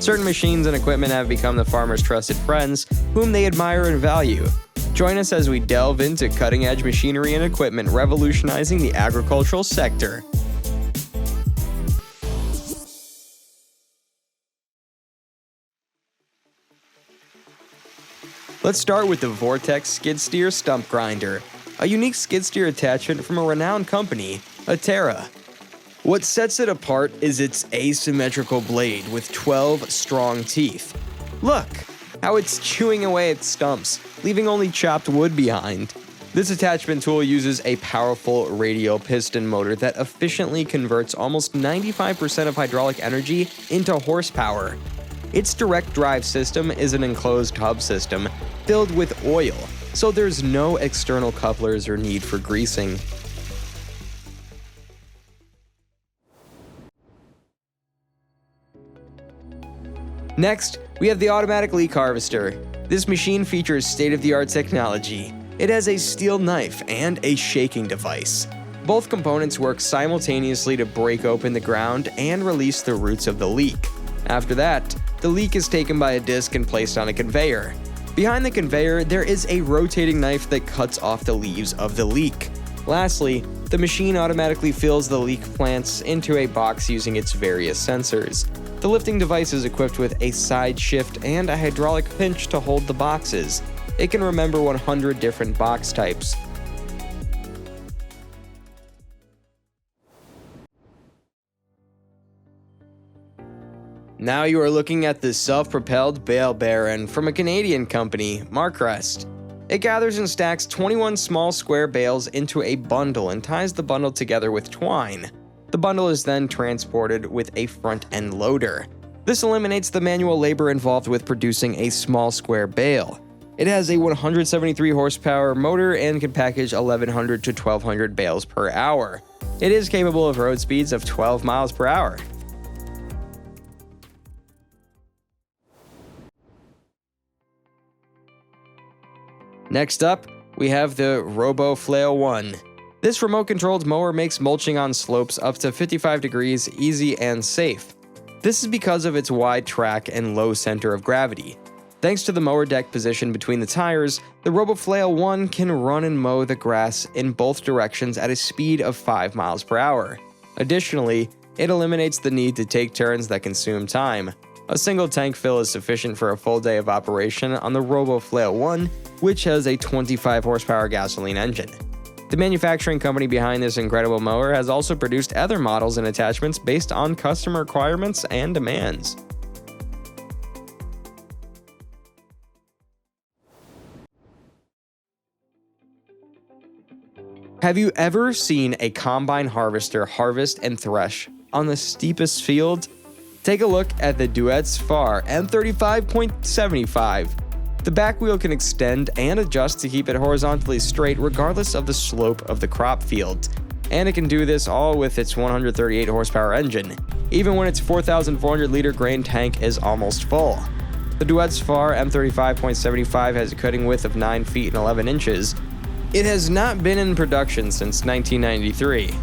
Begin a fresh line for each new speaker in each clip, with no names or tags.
Certain machines and equipment have become the farmers' trusted friends, whom they admire and value. Join us as we delve into cutting-edge machinery and equipment revolutionizing the agricultural sector. Let's start with the Vortex skid steer stump grinder, a unique skid steer attachment from a renowned company, Atera. What sets it apart is its asymmetrical blade with 12 strong teeth. Look how it's chewing away at stumps, leaving only chopped wood behind. This attachment tool uses a powerful radial piston motor that efficiently converts almost 95% of hydraulic energy into horsepower. Its direct drive system is an enclosed hub system filled with oil, so there's no external couplers or need for greasing. Next, we have the automatic leek harvester. This machine features state-of-the-art technology. It has a steel knife and a shaking device. Both components work simultaneously to break open the ground and release the roots of the leek. After that, the leek is taken by a disc and placed on a conveyor. Behind the conveyor, there is a rotating knife that cuts off the leaves of the leek. Lastly, the machine automatically fills the leek plants into a box using its various sensors. The lifting device is equipped with a side shift and a hydraulic pinch to hold the boxes. It can remember 100 different box types. Now you are looking at the self-propelled bale baron from a Canadian company, Markrest. It gathers and stacks 21 small square bales into a bundle and ties the bundle together with twine. The bundle is then transported with a front-end loader. This eliminates the manual labor involved with producing a small square bale. It has a 173 horsepower motor and can package 1,100 to 1,200 bales per hour. It is capable of road speeds of 12 miles per hour. Next up, we have the RoboFlail 1. This remote-controlled mower makes mulching on slopes up to 55 degrees easy and safe. This is because of its wide track and low center of gravity. Thanks to the mower deck position between the tires, the RoboFlail 1 can run and mow the grass in both directions at a speed of 5 miles per hour. Additionally, it eliminates the need to take turns that consume time. A single tank fill is sufficient for a full day of operation on the RoboFlail 1, which has a 25 horsepower gasoline engine. The manufacturing company behind this incredible mower has also produced other models and attachments based on customer requirements and demands. Have you ever seen a combine harvester harvest and thresh on the steepest field? Take a look at the Duet's Far M35.75. The back wheel can extend and adjust to keep it horizontally straight regardless of the slope of the crop field. And it can do this all with its 138 horsepower engine, even when its 4,400 liter grain tank is almost full. The Duet's Far M35.75 has a cutting width of 9 feet and 11 inches. It has not been in production since 1993.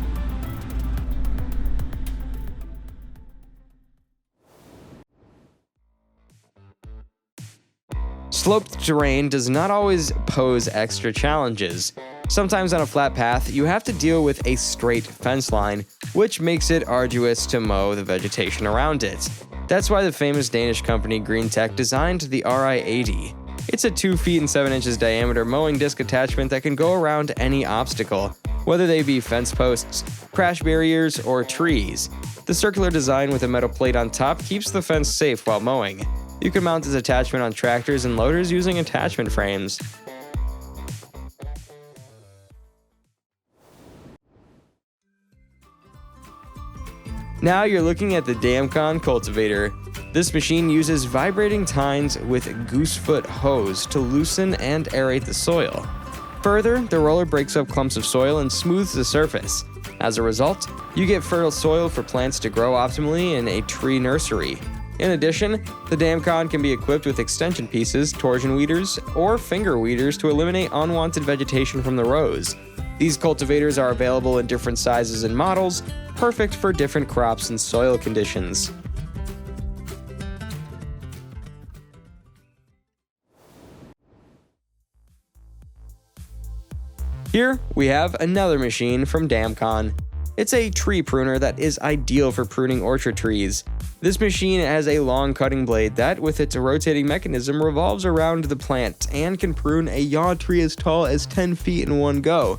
Sloped terrain does not always pose extra challenges. Sometimes on a flat path, you have to deal with a straight fence line, which makes it arduous to mow the vegetation around it. That's why the famous Danish company GreenTech designed the RI-80. It's a 2 feet and 7 inches diameter mowing disc attachment that can go around any obstacle, whether they be fence posts, crash barriers, or trees. The circular design with a metal plate on top keeps the fence safe while mowing. You can mount this attachment on tractors and loaders using attachment frames. Now you're looking at the Damcon cultivator. This machine uses vibrating tines with goosefoot hose to loosen and aerate the soil. Further, the roller breaks up clumps of soil and smooths the surface. As a result, you get fertile soil for plants to grow optimally in a tree nursery. In addition, the Damcon can be equipped with extension pieces, torsion weeders, or finger weeders to eliminate unwanted vegetation from the rows. These cultivators are available in different sizes and models, perfect for different crops and soil conditions. Here, we have another machine from Damcon. It's a tree pruner that is ideal for pruning orchard trees. This machine has a long cutting blade that, with its rotating mechanism, revolves around the plant and can prune a yaw tree as tall as 10 feet in one go.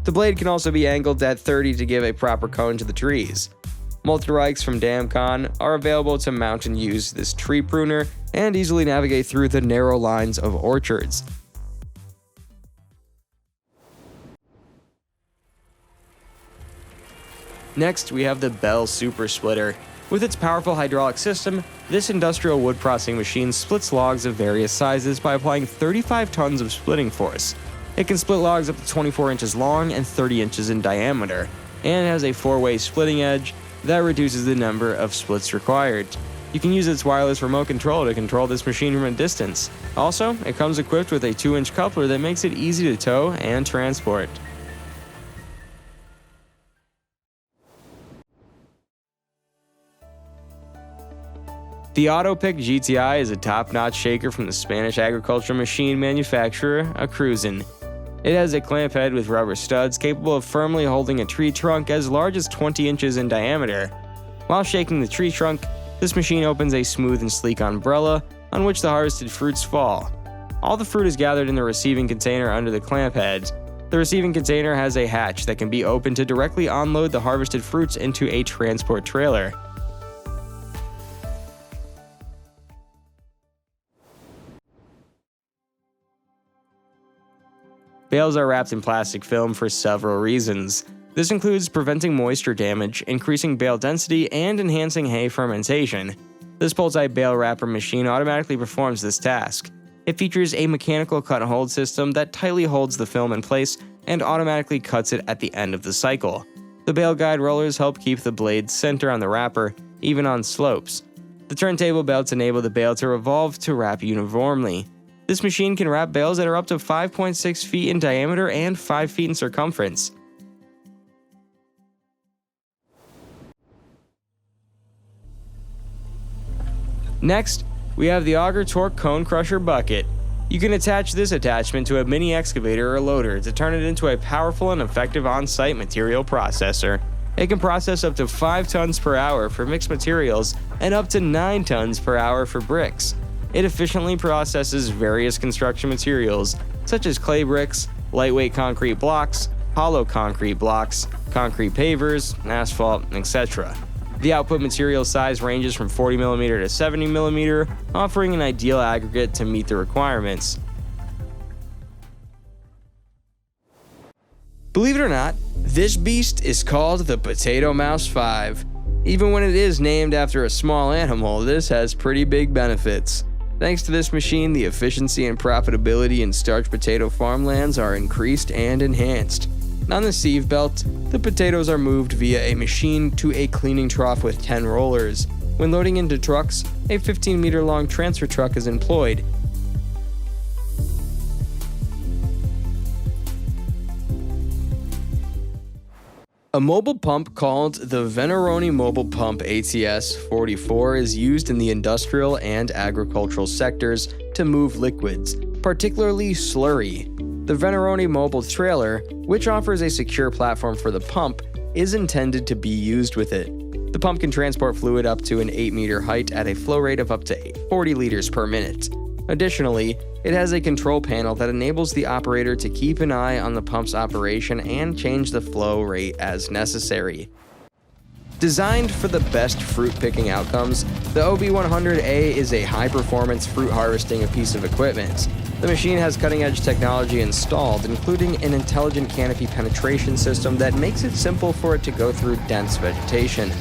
The blade can also be angled at 30 to give a proper cone to the trees. Multi-rikes from Damcon are available to mount and use this tree pruner and easily navigate through the narrow lines of orchards. Next, we have the Bell Super Splitter. With its powerful hydraulic system, this industrial wood processing machine splits logs of various sizes by applying 35 tons of splitting force. It can split logs up to 24 inches long and 30 inches in diameter, and has a 4-way splitting edge that reduces the number of splits required. You can use its wireless remote control to control this machine from a distance. Also, it comes equipped with a 2-inch coupler that makes it easy to tow and transport. The Autopic GTI is a top-notch shaker from the Spanish agricultural machine manufacturer Acruzen. It has a clamp head with rubber studs capable of firmly holding a tree trunk as large as 20 inches in diameter. While shaking the tree trunk, this machine opens a smooth and sleek umbrella on which the harvested fruits fall. All the fruit is gathered in the receiving container under the clamp head. The receiving container has a hatch that can be opened to directly unload the harvested fruits into a transport trailer. Bales are wrapped in plastic film for several reasons. This includes preventing moisture damage, increasing bale density, and enhancing hay fermentation. This pull-type bale wrapper machine automatically performs this task. It features a mechanical cut-and-hold system that tightly holds the film in place and automatically cuts it at the end of the cycle. The bale guide rollers help keep the blade center on the wrapper, even on slopes. The turntable belts enable the bale to revolve to wrap uniformly. This machine can wrap bales that are up to 5.6 feet in diameter and 5 feet in circumference. Next, we have the Auger Torque Cone Crusher Bucket. You can attach this attachment to a mini excavator or loader to turn it into a powerful and effective on-site material processor. It can process up to 5 tons per hour for mixed materials and up to 9 tons per hour for bricks. It efficiently processes various construction materials, such as clay bricks, lightweight concrete blocks, hollow concrete blocks, concrete pavers, asphalt, etc. The output material size ranges from 40mm to 70mm, offering an ideal aggregate to meet the requirements. Believe it or not, this beast is called the Potato Mouse 5. Even when it is named after a small animal, this has pretty big benefits. Thanks to this machine, the efficiency and profitability in starch potato farmlands are increased and enhanced. On the sieve belt, the potatoes are moved via a machine to a cleaning trough with 10 rollers. When loading into trucks, a 15-meter-long transfer truck is employed. A mobile pump called the Veneroni Mobile Pump ATS-44 is used in the industrial and agricultural sectors to move liquids, particularly slurry. The Veneroni Mobile Trailer, which offers a secure platform for the pump, is intended to be used with it. The pump can transport fluid up to an 8-meter height at a flow rate of up to 40 liters per minute. Additionally, it has a control panel that enables the operator to keep an eye on the pump's operation and change the flow rate as necessary. Designed for the best fruit picking outcomes, the OB100A is a high-performance fruit harvesting piece of equipment. The machine has cutting-edge technology installed, including an intelligent canopy penetration system that makes it simple for it to go through dense vegetation.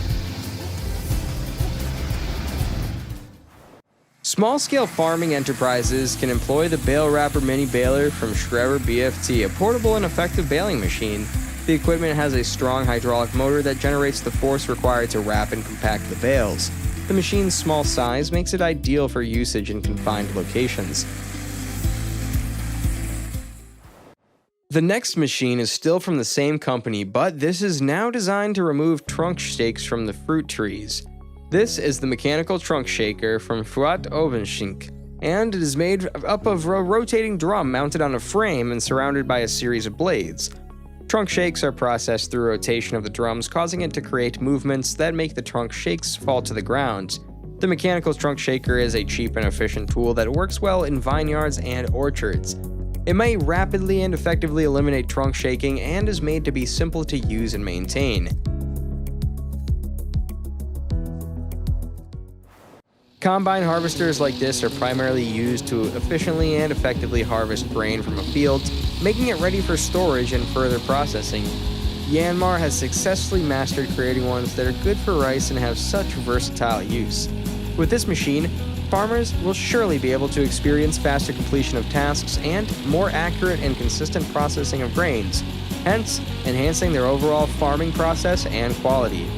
Small-scale farming enterprises can employ the Bale Wrapper Mini Baler from Schreber BFT, a portable and effective baling machine. The equipment has a strong hydraulic motor that generates the force required to wrap and compact the bales. The machine's small size makes it ideal for usage in confined locations. The next machine is still from the same company, but this is now designed to remove trunk stakes from the fruit trees. This is the mechanical trunk shaker from Fruat Ovenschink. and it is made up of a rotating drum mounted on a frame and surrounded by a series of blades. Trunk shakes are processed through rotation of the drums, causing it to create movements that make the trunk shakes fall to the ground. The mechanical trunk shaker is a cheap and efficient tool that works well in vineyards and orchards. It may rapidly and effectively eliminate trunk shaking and is made to be simple to use and maintain. Combine harvesters like this are primarily used to efficiently and effectively harvest grain from a field, making it ready for storage and further processing. Yanmar has successfully mastered creating ones that are good for rice and have such versatile use. With this machine, farmers will surely be able to experience faster completion of tasks and more accurate and consistent processing of grains, hence enhancing their overall farming process and quality.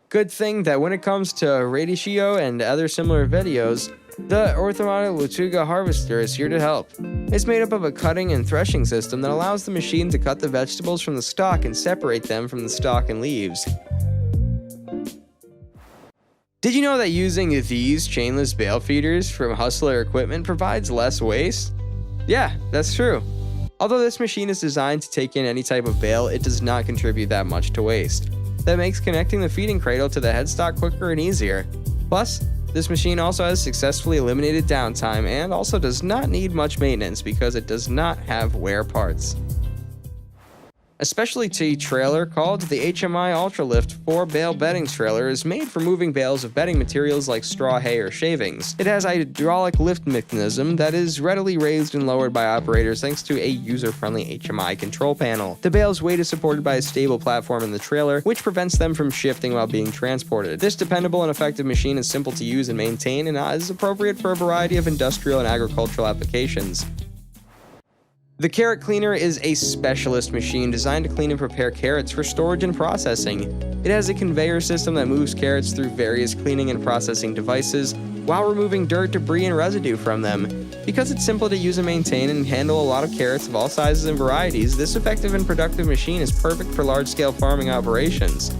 Good thing that when it comes to ratio and other similar videos, the Orthomatic Lutuga harvester is here to help. It's made up of a cutting and threshing system that allows the machine to cut the vegetables from the stalk and separate them from the stalk and leaves. Did you know that using these chainless bale feeders from Hustler equipment provides less waste? Yeah, that's true. Although this machine is designed to take in any type of bale, it does not contribute that much to waste. That makes connecting the feeding cradle to the headstock quicker and easier. Plus, this machine also has successfully eliminated downtime and also does not need much maintenance because it does not have wear parts. A specialty trailer called the HMI Ultralift 4-bale bedding trailer is made for moving bales of bedding materials like straw, hay, or shavings. It has a hydraulic lift mechanism that is readily raised and lowered by operators thanks to a user-friendly HMI control panel. The bale's weight is supported by a stable platform in the trailer, which prevents them from shifting while being transported. This dependable and effective machine is simple to use and maintain and is appropriate for a variety of industrial and agricultural applications. The carrot cleaner is a specialist machine designed to clean and prepare carrots for storage and processing. It has a conveyor system that moves carrots through various cleaning and processing devices while removing dirt, debris, and residue from them. Because it's simple to use and maintain and handle a lot of carrots of all sizes and varieties, this effective and productive machine is perfect for large-scale farming operations.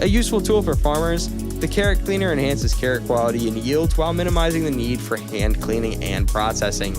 A useful tool for farmers, the carrot cleaner enhances carrot quality and yield while minimizing the need for hand cleaning and processing.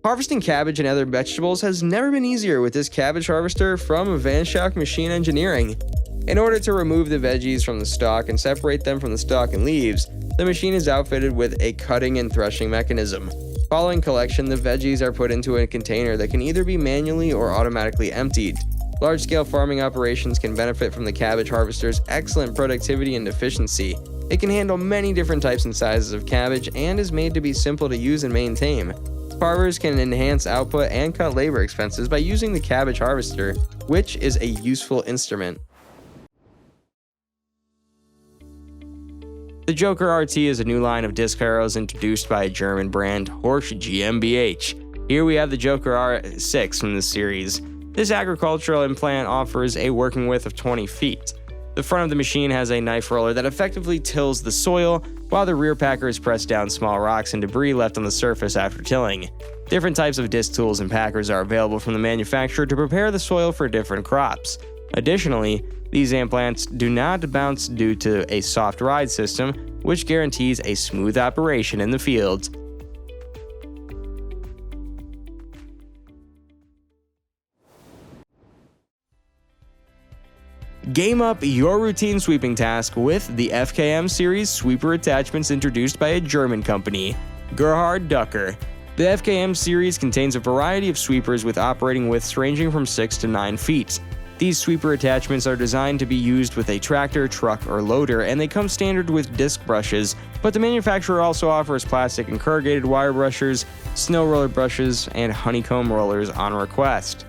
Harvesting cabbage and other vegetables has never been easier with this cabbage harvester from Vanshock Machine Engineering. In order to remove the veggies from the stalk and separate them from the stalk and leaves, the machine is outfitted with a cutting and threshing mechanism. Following collection, the veggies are put into a container that can either be manually or automatically emptied. Large-scale farming operations can benefit from the cabbage harvester's excellent productivity and efficiency. It can handle many different types and sizes of cabbage and is made to be simple to use and maintain. Farmers can enhance output and cut labor expenses by using the cabbage harvester, which is a useful instrument. The Joker RT is a new line of disc harrows introduced by a German brand, Horsch GmbH. Here we have the Joker R6 from this series. This agricultural implant offers a working width of 20 feet. The front of the machine has a knife roller that effectively tills the soil, while the rear packers press down small rocks and debris left on the surface after tilling. Different types of disc tools and packers are available from the manufacturer to prepare the soil for different crops. Additionally, these implants do not bounce due to a soft ride system, which guarantees a smooth operation in the fields. Game up your routine sweeping task with the FKM series sweeper attachments introduced by a German company, Gerhard Ducker. The FKM series contains a variety of sweepers with operating widths ranging from 6 to 9 feet. These sweeper attachments are designed to be used with a tractor, truck, or loader, and they come standard with disc brushes, but the manufacturer also offers plastic and corrugated wire brushers, snow roller brushes, and honeycomb rollers on request.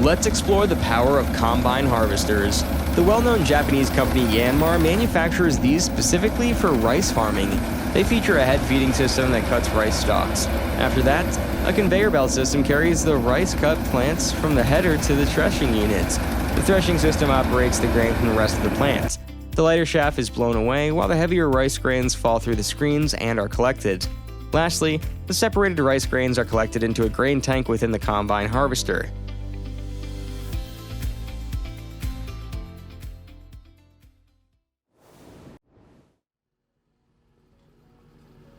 Let's explore the power of combine harvesters. The well-known Japanese company Yanmar manufactures these specifically for rice farming. They feature a head feeding system that cuts rice stalks. After that, a conveyor belt system carries the rice cut plants from the header to the threshing units. The threshing system operates the grain from the rest of the plants. The lighter chaff is blown away while the heavier rice grains fall through the screens and are collected. Lastly, the separated rice grains are collected into a grain tank within the combine harvester.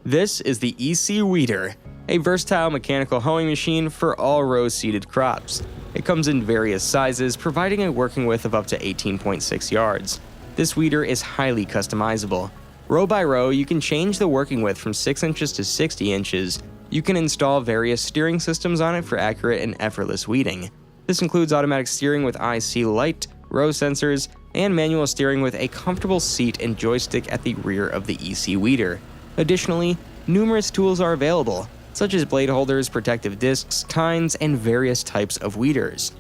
This is the EC Weeder, a versatile mechanical hoeing machine for all row-seeded crops. It comes in various sizes, providing a working width of up to 18.6 yards. This weeder is highly customizable. Row by row, you can change the working width from 6 inches to 60 inches. You can install various steering systems on it for accurate and effortless weeding. This includes automatic steering with IC light, row sensors, and manual steering with a comfortable seat and joystick at the rear of the EC Weeder. Additionally, numerous tools are available, such as blade holders, protective discs, tines, and various types of weeders.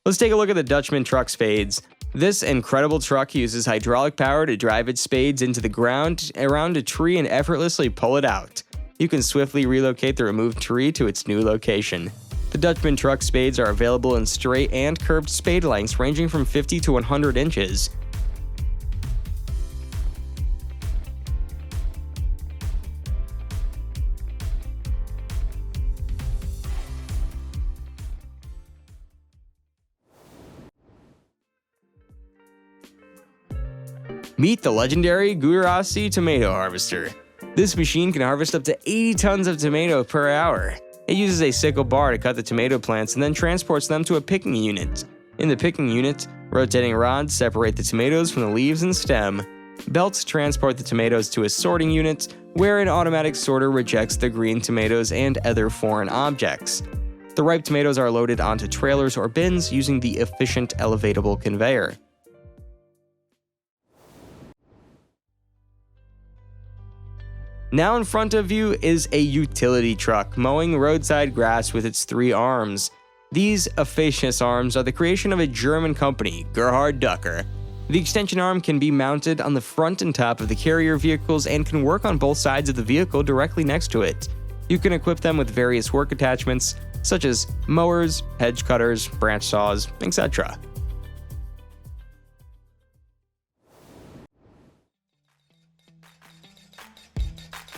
Let's take a look at the Dutchman truck spades. This incredible truck uses hydraulic power to drive its spades into the ground, around a tree, and effortlessly pull it out. You can swiftly relocate the removed tree to its new location. The Dutchman truck spades are available in straight and curved spade lengths ranging from 50 to 100 inches. Meet the legendary Gujarati tomato harvester. This machine can harvest up to 80 tons of tomato per hour. It uses a sickle bar to cut the tomato plants and then transports them to a picking unit. In the picking unit, rotating rods separate the tomatoes from the leaves and stem. Belts transport the tomatoes to a sorting unit, where an automatic sorter rejects the green tomatoes and other foreign objects. The ripe tomatoes are loaded onto trailers or bins using the efficient elevatable conveyor. Now in front of you is a utility truck mowing roadside grass with its 3 arms. These efficacious arms are the creation of a German company, Gerhard Ducker. The extension arm can be mounted on the front and top of the carrier vehicles and can work on both sides of the vehicle directly next to it. You can equip them with various work attachments, such as mowers, hedge cutters, branch saws, etc.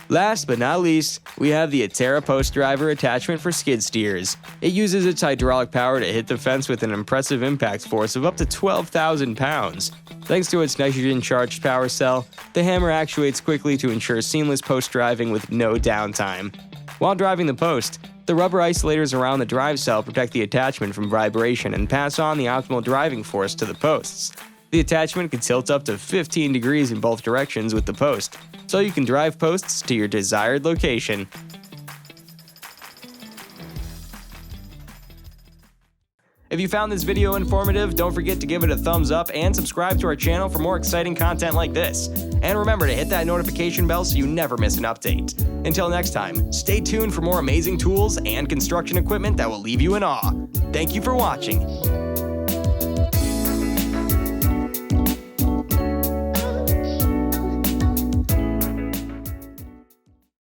Last but not least, we have the Atera post driver attachment for skid steers. It uses its hydraulic power to hit the fence with an impressive impact force of up to 12,000 pounds. Thanks to its nitrogen-charged power cell, the hammer actuates quickly to ensure seamless post driving with no downtime. While driving the post, the rubber isolators around the drive cell protect the attachment from vibration and pass on the optimal driving force to the posts. The attachment can tilt up to 15 degrees in both directions with the post, so you can drive posts to your desired location. If you found this video informative, don't forget to give it a thumbs up and subscribe to our channel for more exciting content like this. And remember to hit that notification bell so you never miss an update. Until next time, stay tuned for more amazing tools and construction equipment that will leave you in awe. Thank you for watching.